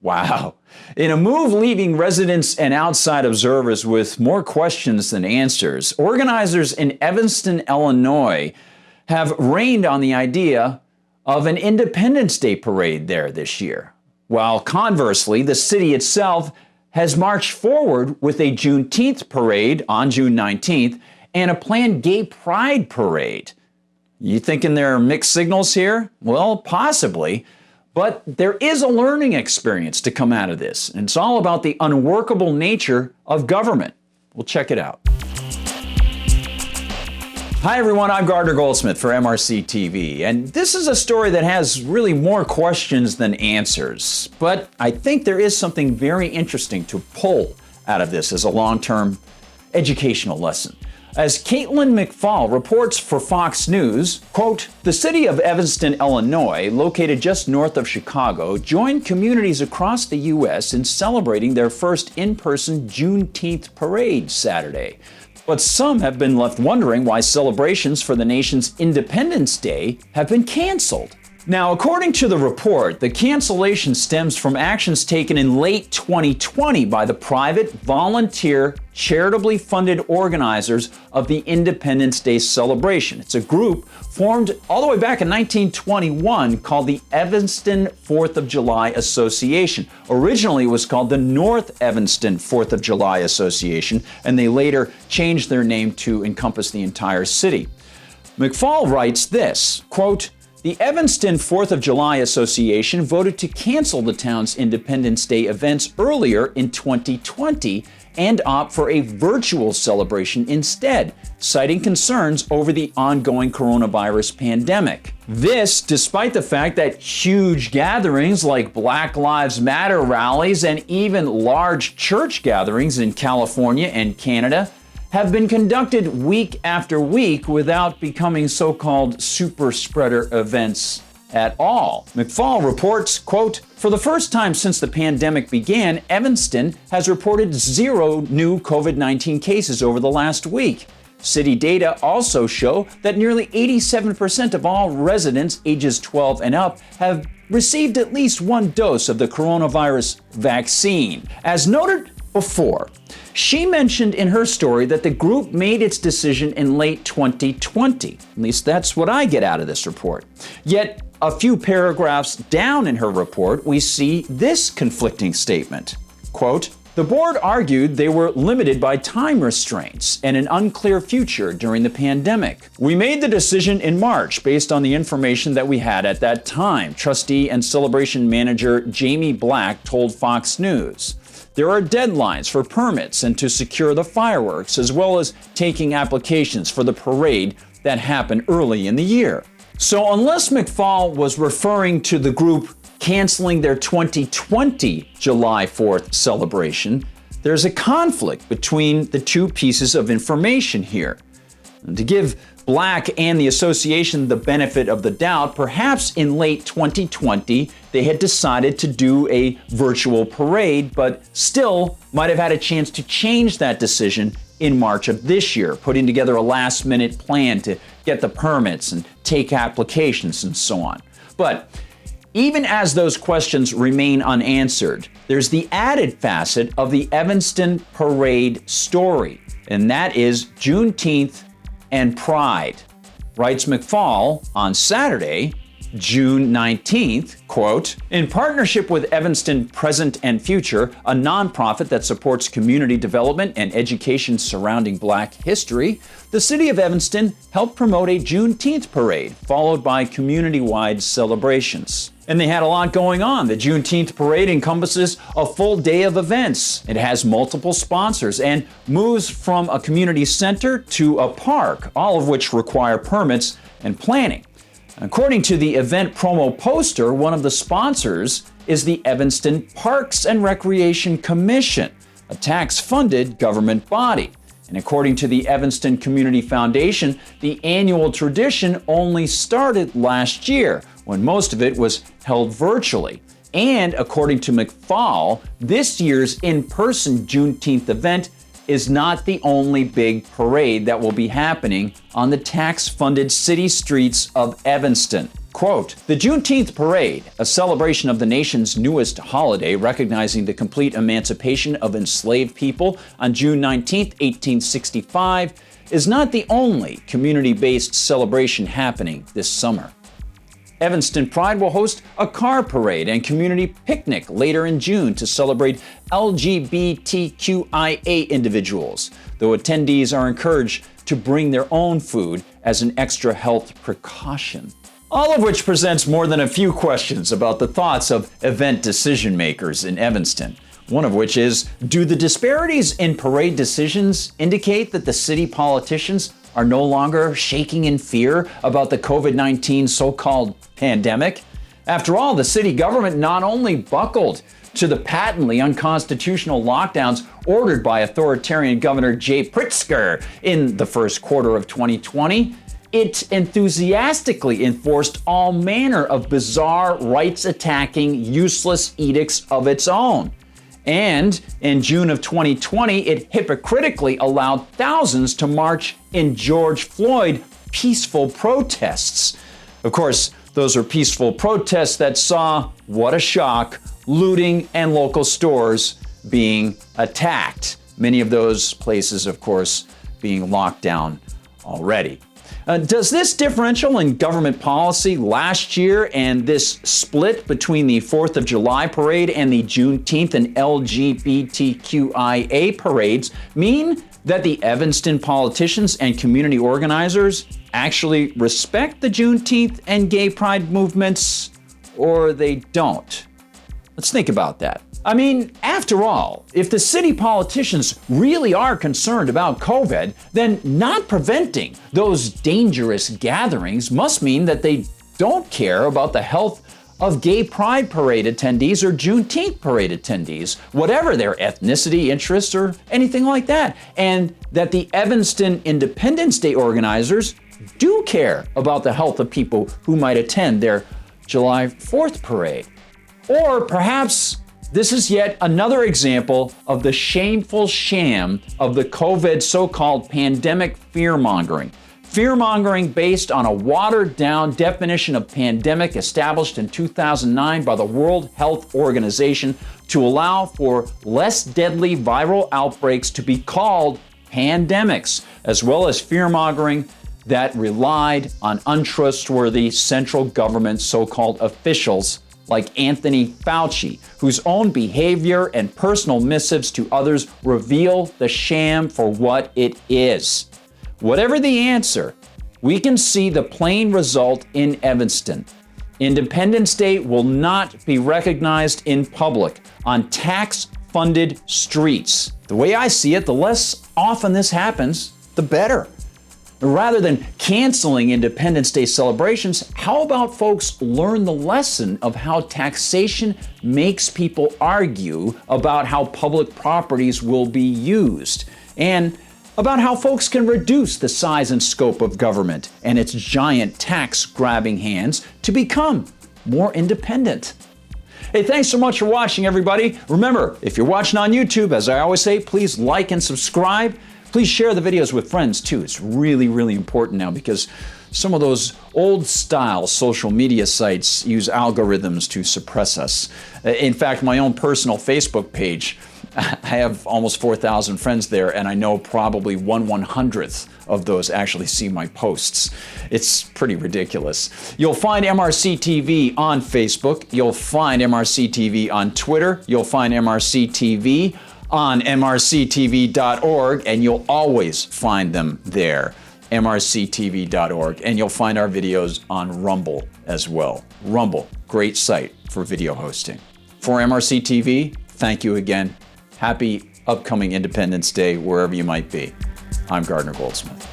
Wow. In a move leaving residents and outside observers with more questions than answers, organizers in Evanston, Illinois have rained on the idea of an Independence Day parade there this year, while conversely, the city itself has marched forward with a Juneteenth parade on June 19th and a planned gay pride parade. You thinking there are mixed signals here? Well, possibly. But there is a learning experience to come out of this, and it's all about the unworkable nature of government. We'll check it out. Hi everyone, I'm Gardner Goldsmith for MRC-TV, and this is a story that has really more questions than answers. But I think there is something very interesting to pull out of this as a long-term educational lesson. As Caitlin McFall reports for Fox News, quote, the city of Evanston, Illinois, located just north of Chicago, joined communities across the U.S. in celebrating their first in-person Juneteenth parade Saturday. But some have been left wondering why celebrations for the nation's Independence Day have been canceled. Now, according to the report, the cancellation stems from actions taken in late 2020 by the private, volunteer, charitably funded organizers of the Independence Day celebration. It's a group formed all the way back in 1921 called the Evanston 4th of July Association. Originally, it was called the North Evanston 4th of July Association, and they later changed their name to encompass the entire city. McFall writes this, quote, the Evanston 4th of July Association voted to cancel the town's Independence Day events earlier in 2020 and opt for a virtual celebration instead, citing concerns over the ongoing coronavirus pandemic. This, despite the fact that huge gatherings like Black Lives Matter rallies and even large church gatherings in California and Canada have been conducted week after week without becoming so-called super spreader events at all. McFall reports, quote, for the first time since the pandemic began, Evanston has reported 0 new COVID-19 cases over the last week. City data also show that nearly 87% of all residents ages 12 and up have received at least 1 dose of the coronavirus vaccine. As noted before, she mentioned in her story that the group made its decision in late 2020. At least that's what I get out of this report. Yet, a few paragraphs down in her report, we see this conflicting statement. Quote, the board argued they were limited by time restraints and an unclear future during the pandemic. We made the decision in March based on the information that we had at that time, trustee and celebration manager Jamie Black told Fox News. There are deadlines for permits and to secure the fireworks, as well as taking applications for the parade that happened early in the year. So unless McFall was referring to the group canceling their 2020 July 4th celebration, there's a conflict between the two pieces of information here. And to give Black and the association the benefit of the doubt, perhaps in late 2020, they had decided to do a virtual parade, but still might have had a chance to change that decision in March of this year, putting together a last-minute plan to get the permits and take applications and so on. But even as those questions remain unanswered, there's the added facet of the Evanston parade story, and that is Juneteenth and Pride. Writes McFall on Saturday, June 19th, quote, in partnership with Evanston Present and Future, a nonprofit that supports community development and education surrounding Black history, the city of Evanston helped promote a Juneteenth parade, followed by community-wide celebrations. And they had a lot going on. The Juneteenth parade encompasses a full day of events. It has multiple sponsors and moves from a community center to a park, all of which require permits and planning. According to the event promo poster, one of the sponsors is the Evanston Parks and Recreation Commission, a tax-funded government body. And according to the Evanston Community Foundation, the annual tradition only started last year, when most of it was held virtually. And according to McFall, this year's in-person Juneteenth event is not the only big parade that will be happening on the tax-funded city streets of Evanston. Quote, "The Juneteenth Parade, a celebration of the nation's newest holiday recognizing the complete emancipation of enslaved people on June 19, 1865, is not the only community-based celebration happening this summer. Evanston Pride will host a car parade and community picnic later in June to celebrate LGBTQIA individuals, though attendees are encouraged to bring their own food as an extra health precaution." All of which presents more than a few questions about the thoughts of event decision makers in Evanston. One of which is, do the disparities in parade decisions indicate that the city politicians are no longer shaking in fear about the COVID-19 so-called pandemic? After all, the city government not only buckled to the patently unconstitutional lockdowns ordered by authoritarian Governor Jay Pritzker in the first quarter of 2020, it enthusiastically enforced all manner of bizarre, rights-attacking, useless edicts of its own. And in June of 2020, it hypocritically allowed thousands to march in George Floyd peaceful protests. Of course, those are peaceful protests that saw, what a shock, looting and local stores being attacked. Many of those places, of course, being locked down already. Does this differential in government policy last year and this split between the 4th of July parade and the Juneteenth and LGBTQIA parades mean that the Evanston politicians and community organizers actually respect the Juneteenth and gay pride movements, or they don't? Let's think about that. I mean, after all, if the city politicians really are concerned about COVID, then not preventing those dangerous gatherings must mean that they don't care about the health of gay pride parade attendees or Juneteenth parade attendees, whatever their ethnicity, interests, or anything like that. And that the Evanston Independence Day organizers do care about the health of people who might attend their July 4th parade. Or perhaps this is yet another example of the shameful sham of the COVID so-called pandemic fear-mongering. Fear-mongering based on a watered-down definition of pandemic established in 2009 by the World Health Organization to allow for less deadly viral outbreaks to be called pandemics, as well as fear-mongering that relied on untrustworthy central government so-called officials like Anthony Fauci, whose own behavior and personal missives to others reveal the sham for what it is. Whatever the answer, we can see the plain result in Evanston. Independence Day will not be recognized in public on tax-funded streets. The way I see it, the less often this happens, the better. Rather than canceling Independence Day celebrations, how about folks learn the lesson of how taxation makes people argue about how public properties will be used, and about how folks can reduce the size and scope of government and its giant tax-grabbing hands to become more independent. Hey, thanks so much for watching, everybody. Remember, if you're watching on YouTube, as I always say, please like and subscribe. Please share the videos with friends too. It's really, really important now because some of those old-style social media sites use algorithms to suppress us. In fact, my own personal Facebook page, I have almost 4,000 friends there, and I know probably 1/100th of those actually see my posts. It's pretty ridiculous. You'll find MRC-TV on Facebook. You'll find MRC-TV on Twitter. You'll find MRC-TV on MRCTV.org, and you'll always find them there, MRCTV.org, and you'll find our videos on Rumble as well. Rumble, great site for video hosting. For MRC-TV, thank you again. Happy upcoming Independence Day, wherever you might be. I'm Gardner Goldsmith.